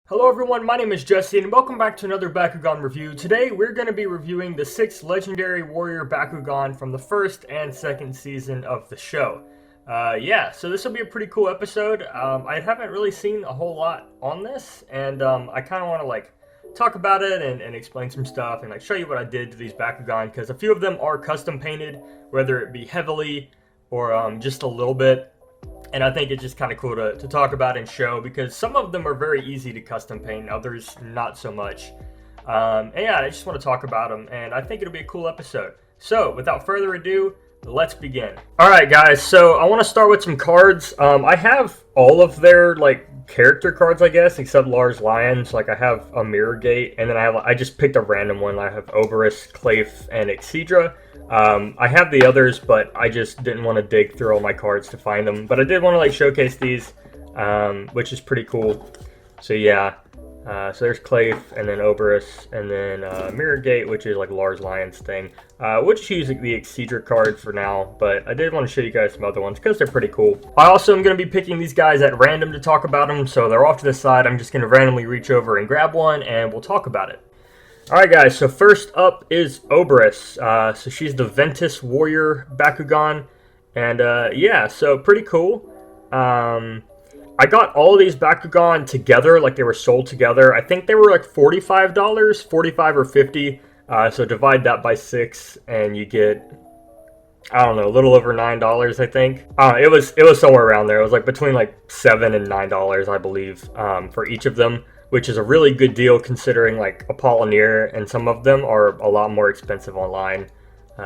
Hello everyone, my name is Jesse and welcome back to another Bakugan review. Today we're going to be reviewing the 6th Legendary Warrior Bakugan from the 1st and 2nd season of the show. So this will be a pretty cool episode. I haven't really seen a whole lot on this, and I kind of want to talk about it and explain some stuff and show you what I did to these Bakugan, because a few of them are custom painted, whether it be heavily or just a little bit. And I think it's just kind of cool to talk about and show, because some of them are very easy to custom paint, others not so much. I just want to talk about them, and I think it'll be a cool episode. So, without further ado, let's begin. Alright guys, so I want to start with some cards. I have all of their, character cards, I guess, except Lars Lions. I have a Mirror Gate, and then I just picked a random one. I have Oberus, Clayf, and Exedra. I have the others, but I just didn't want to dig through all my cards to find them. But I did want to showcase these, which is pretty cool. So yeah, so there's Clayf, and then Oberus, and then Mirror Gate, which is Lars Lion's thing. We'll just use the Exedra card for now, but I did want to show you guys some other ones because they're pretty cool. I also am going to be picking these guys at random to talk about them, so they're off to the side. I'm just going to randomly reach over and grab one, and we'll talk about it. Alright guys, so first up is Oberus. So she's the Ventus Warrior Bakugan. And so pretty cool. I got all of these Bakugan together, they were sold together. I think they were $45, $45 or $50. So divide that by 6 and you get, I don't know, a little over $9, I think. It was somewhere around there. It was between $7 and $9, I believe, for each of them, which is a really good deal considering Apollonir and some of them are a lot more expensive online.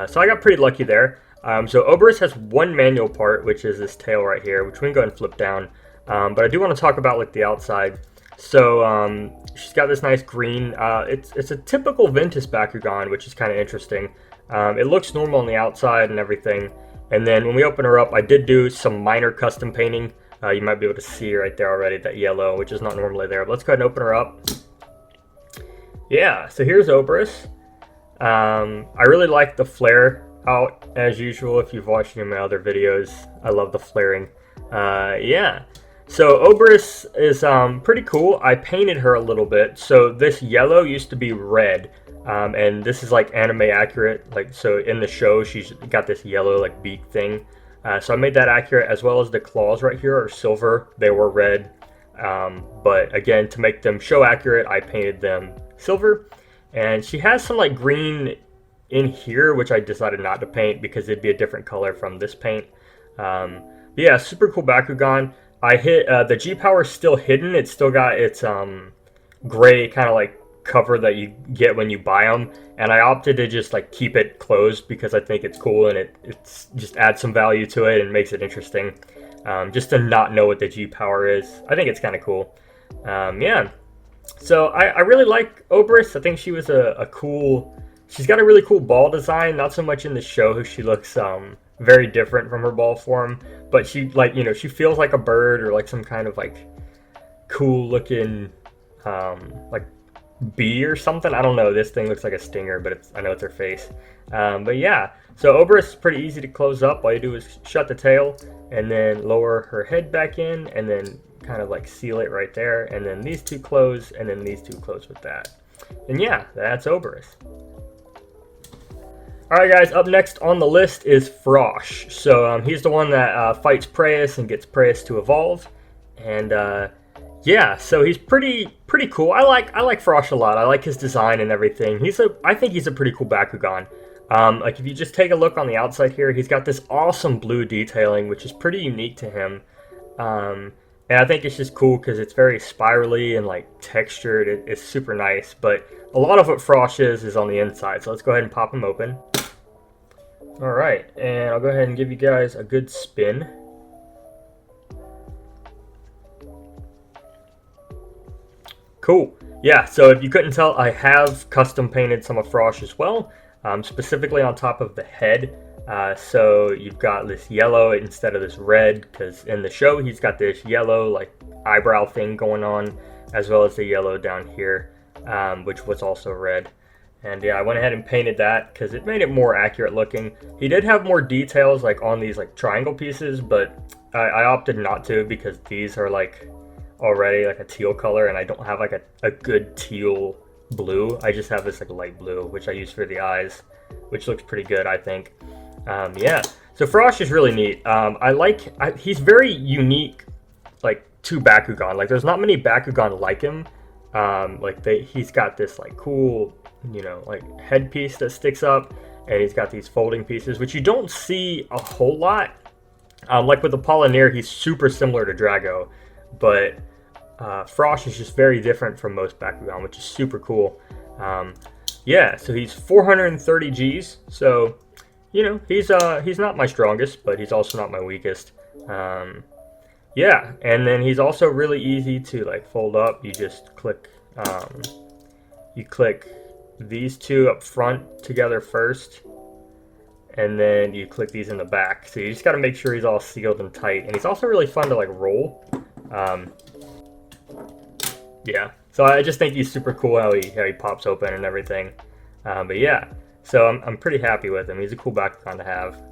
So I got pretty lucky there. So Oberus has one manual part, which is this tail right here, which we can go ahead and flip down. But I do want to talk about the outside. So she's got this nice green. It's a typical Ventus Bakugan, which is kind of interesting. It looks normal on the outside and everything. And then when we open her up, I did do some minor custom painting. You might be able to see right there already, that yellow, which is not normally there. But let's go ahead and open her up. Yeah, so here's Oberus. I really like the flare out, as usual, if you've watched any of my other videos. I love the flaring. So Oberus is pretty cool. I painted her a little bit. So this yellow used to be red. And this is anime accurate. So in the show, she's got this yellow beak thing. So I made that accurate, as well as the claws right here are silver. They were red. But again, to make them show accurate, I painted them silver. And she has some green in here, which I decided not to paint because it'd be a different color from this paint. But yeah, super cool Bakugan. I hit the G power is still hidden. It's still got its gray kind of cover that you get when you buy them, and I opted to just keep it closed because I think it's cool, and it's just adds some value to it and makes it interesting. Just to not know what the G power is, I think it's kind of cool. So I really like Oberus. I think she was a cool. She's got a really cool ball design. Not so much in the show. She looks very different from her ball form, but she she feels like a bird or some kind of cool looking bee or something. I don't know. This thing looks like a stinger, but I know it's her face. But yeah, so Oberus is pretty easy to close up. All you do is shut the tail and then lower her head back in, and then kind of seal it right there, and then these two close, and then these two close with that. And yeah, that's Oberus. Alright guys, up next on the list is Frosh. So he's the one that fights Pyrus and gets Pyrus to evolve. And yeah, so he's pretty cool. I like Frosh a lot. I like his design and everything. I think he's a pretty cool Bakugan. If you just take a look on the outside here, he's got this awesome blue detailing, which is pretty unique to him. And I think it's just cool because it's very spirally and textured. It's super nice. But a lot of what Frosh is on the inside. So let's go ahead and pop him open. Alright, and I'll go ahead and give you guys a good spin. Cool. Yeah, so if you couldn't tell, I have custom painted some of Frosh as well, specifically on top of the head. So you've got this yellow instead of this red, because in the show he's got this yellow eyebrow thing going on, as well as the yellow down here, which was also red. And yeah, I went ahead and painted that because it made it more accurate looking. He did have more details on these triangle pieces, but I opted not to because these are already, like a teal color, and I don't have like a good teal blue. I just have this like light blue, which I use for the eyes, which looks pretty good, I think. Yeah, so Frosh is really neat. He's very unique, like, to Bakugan. Like, there's not many Bakugan like him. He's got this like cool, you know, like headpiece that sticks up, and he's got these folding pieces, which you don't see a whole lot. Like with Apollonir, he's super similar to Drago, but Frosh is just very different from most Bakugan, which is super cool. Yeah, so he's 430 Gs, so, you know, he's not my strongest, but he's also not my weakest. Yeah, and then he's also really easy to like fold up. You just click, you click these two up front together first, and then you click these in the back. So you just got to make sure he's all sealed and tight. And he's also really fun to like roll. Yeah, so I just think he's super cool how he pops open and everything. But yeah, so I'm pretty happy with him. He's a cool Bakugan to have.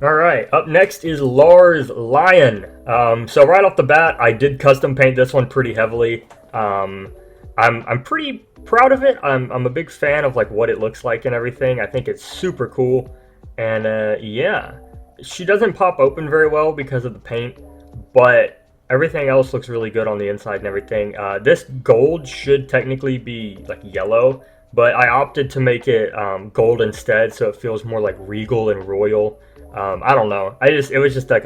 Alright, up next is Lars Lion. So right off the bat, I did custom paint this one pretty heavily. I'm pretty proud of it. I'm a big fan of like what it looks like and everything. I think it's super cool. And yeah, she doesn't pop open very well because of the paint, but everything else looks really good on the inside and everything. This gold should technically be like yellow, but I opted to make it gold instead, so it feels more like regal and royal. I don't know. It was just like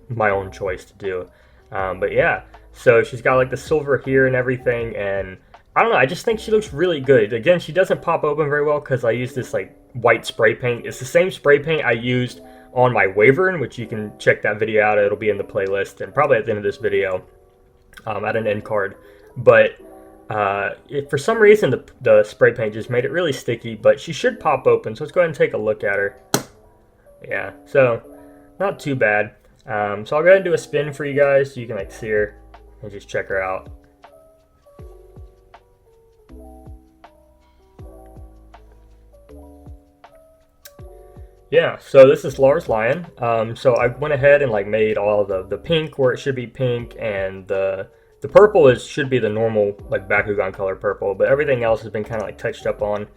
my own choice to do. But yeah, so she's got like the silver here and everything, and I don't know. I just think she looks really good. Again, she doesn't pop open very well because I use this like white spray paint. It's the same spray paint I used on my Wyvern, which you can check that video out. It'll be in the playlist and probably at the end of this video, at an end card. But for some reason, the spray paint just made it really sticky. But she should pop open. So let's go ahead and take a look at her. Yeah, so not too bad. So I'll go ahead and do a spin for you guys so you can like see her and just check her out. Yeah, so this is Lars Lion. So I went ahead and like made all the pink where it should be pink, and the purple should be the normal like Bakugan color purple, but everything else has been kind of like touched up on.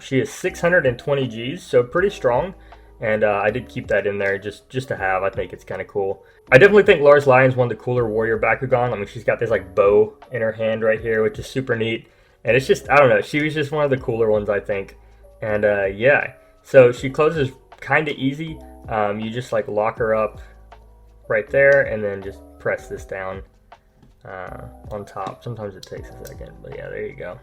She is 620 Gs, so pretty strong. And I did keep that in there just to have. I think it's kind of cool. I definitely think Lars Lion is one of the cooler warrior Bakugan. I mean, she's got this like bow in her hand right here, which is super neat. And it's just, I don't know, she was just one of the cooler ones, I think. And yeah, so she closes kind of easy. You just like lock her up right there and then just press this down on top. Sometimes it takes a second, but yeah, there you go.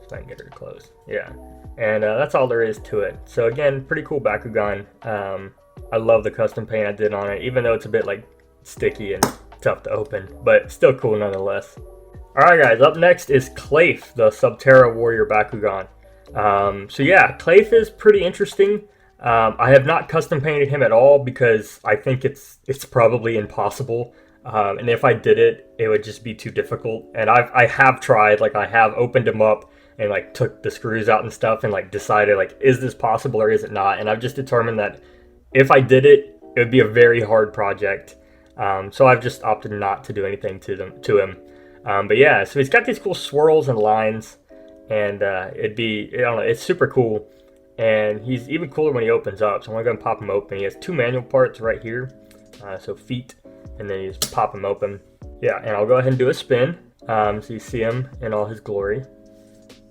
If I can get her to close. Yeah. And that's all there is to it. So again, pretty cool Bakugan. I love the custom paint I did on it, even though it's a bit like sticky and tough to open, but still cool nonetheless. Alright guys, up next is Clayf, the Subterra warrior Bakugan. So yeah, Clayf is pretty interesting. I have not custom painted him at all because I think it's probably impossible. And if I did it, it would just be too difficult. And I have tried, like I have opened him up and like took the screws out and stuff and like decided like, is this possible or is it not? And I've just determined that if I did it, it would be a very hard project. So I've just opted not to do anything to him. But yeah, so he's got these cool swirls and lines, and I don't know, it's super cool. And he's even cooler when he opens up. So I'm gonna go and pop him open. He has two manual parts right here, so feet, and then you just pop him open. Yeah, and I'll go ahead and do a spin, so you see him in all his glory.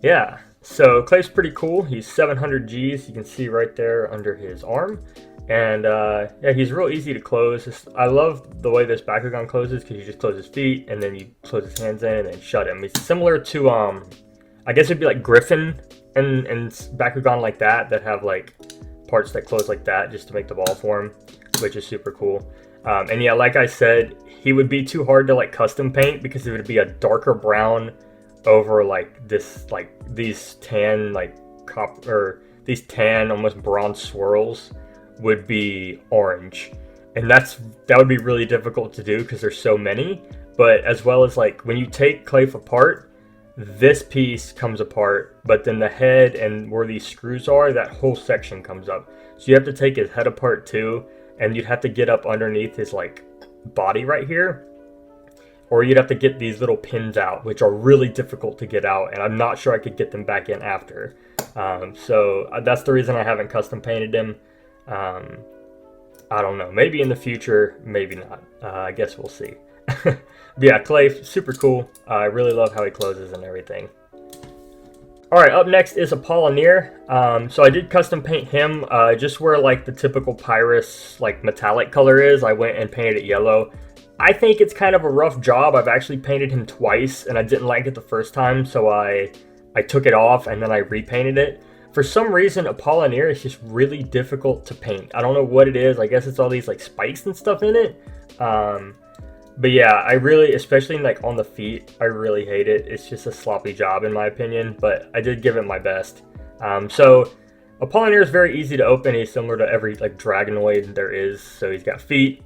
Yeah, so Clayf's pretty cool. He's 700 Gs, you can see right there under his arm. And yeah, he's real easy to close. I love the way this Bakugan closes because you just close his feet and then you close his hands in and then shut him. He's similar to, I guess it'd be like Griffin and Bakugan like that have like parts that close like that just to make the ball form, which is super cool. And yeah, like I said, he would be too hard to like custom paint because it would be a darker brown over like this, like these tan like these tan almost bronze swirls would be orange, and that would be really difficult to do because there's so many. But as well as like when you take Clayf apart, this piece comes apart, but then the head and where these screws are, that whole section comes up. So you have to take his head apart too, and you'd have to get up underneath his like body right here, or you'd have to get these little pins out, which are really difficult to get out, and I'm not sure I could get them back in after. So that's the reason I haven't custom painted him. I don't know, maybe in the future, maybe not. I guess we'll see. But yeah, Clayf, super cool. I really love how he closes and everything. Alright, up next is Apollonir. So I did custom paint him, just where like the typical Pyrus like metallic color is. I went and painted it yellow. I think it's kind of a rough job. I've actually painted him twice and I didn't like it the first time, so I took it off and then I repainted it. For some reason, Apollonir is just really difficult to paint. I don't know what it is. I guess it's all these like spikes and stuff in it. But yeah, I really, especially like on the feet, I really hate it. It's just a sloppy job in my opinion, but I did give it my best. So Apollonir is very easy to open. He's similar to every like Dragonoid there is. So he's got feet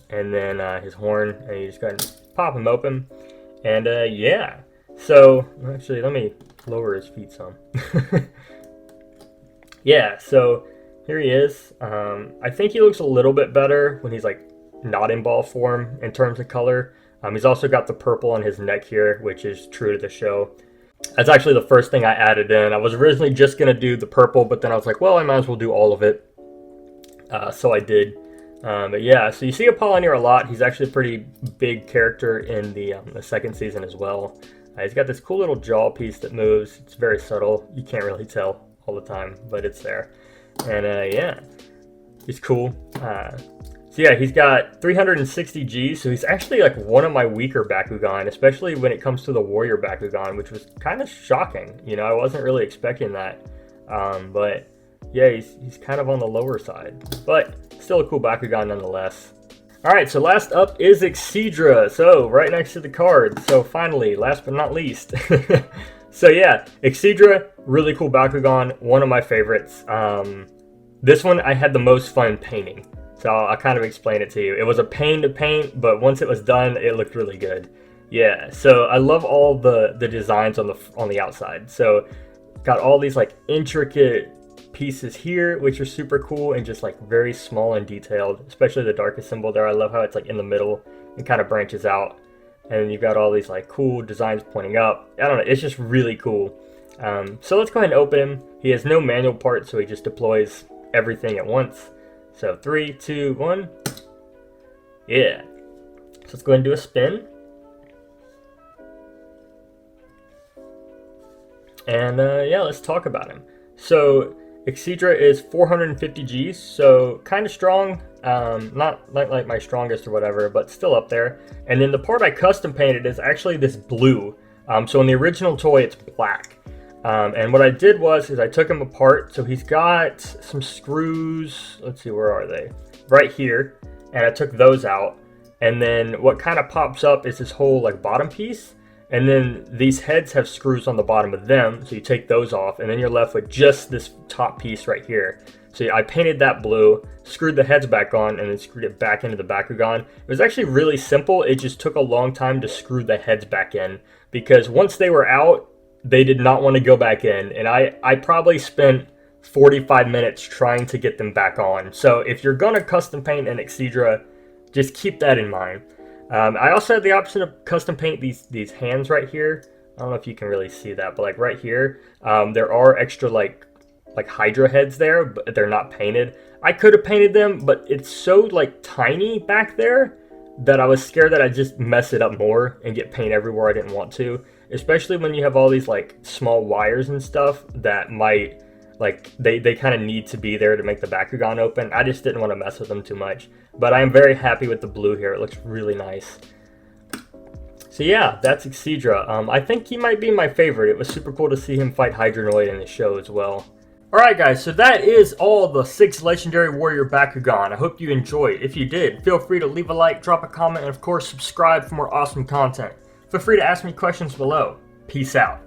and then his horn, and you just go ahead and pop him open. And yeah, so actually let me lower his feet some. Yeah, so here he is. I think he looks a little bit better when he's like not in ball form in terms of color. He's also got the purple on his neck here, which is true to the show. That's actually the first thing I added in. I was originally just going to do the purple, but then I was like, well, I might as well do all of it. So I did. But yeah, so you see Apollonir a lot. He's actually a pretty big character in the second season as well. He's got this cool little jaw piece that moves. It's very subtle. You can't really tell all the time, but it's there. And yeah, he's cool. So yeah, he's got 360 Gs, so he's actually like one of my weaker Bakugan, especially when it comes to the Warrior Bakugan, which was kind of shocking. You know, I wasn't really expecting that. But yeah, he's kind of on the lower side, but still a cool Bakugan nonetheless. Alright, so last up is Exedra, so right next to the card. So finally, last but not least. So yeah, Exedra, really cool Bakugan, one of my favorites. This one I had the most fun painting. So I'll kind of explain it to you. It was a pain to paint, but once it was done, it looked really good. Yeah, so I love all the designs on the outside. So got all these like intricate pieces here, which are super cool and just like very small and detailed, especially the Darkus symbol there. I love how it's like in the middle and kind of branches out. And then you've got all these like cool designs pointing up. I don't know, it's just really cool. So let's go ahead and open him. He has no manual part, so he just deploys everything at once. So 3, 2, 1. Yeah. So let's go ahead and do a spin. And yeah, let's talk about him. So Exedra is 450 Gs, so kind of strong. Not like my strongest or whatever, but still up there. And then the part I custom painted is actually this blue. So in the original toy, it's black. And what I did was I took him apart. So he's got some screws. Let's see, where are they? Right here. And I took those out. And then what kind of pops up is this whole like bottom piece. And then these heads have screws on the bottom of them. So you take those off and then you're left with just this top piece right here. So I painted that blue, screwed the heads back on, and then screwed it back into the Bakugan. It was actually really simple. It just took a long time to screw the heads back in, because once they were out, they did not want to go back in. And I probably spent 45 minutes trying to get them back on. So if you're going to custom paint an Exedra, just keep that in mind. I also had the option to custom paint these hands right here. I don't know if you can really see that, but like right here, there are extra like Hydra heads there, but they're not painted. I could have painted them, but it's so like tiny back there that I was scared that I'd just mess it up more and get paint everywhere I didn't want to. Especially when you have all these like small wires and stuff that might, like, they kind of need to be there to make the Bakugan open. I just didn't want to mess with them too much. But I am very happy with the blue here. It looks really nice. So yeah, that's Exedra. I think he might be my favorite. It was super cool to see him fight Hydronoid in the show as well. Alright guys, so that is all the 6 Legendary Warrior Bakugan. I hope you enjoyed. If you did, feel free to leave a like, drop a comment, and of course subscribe for more awesome content. Feel free to ask me questions below. Peace out.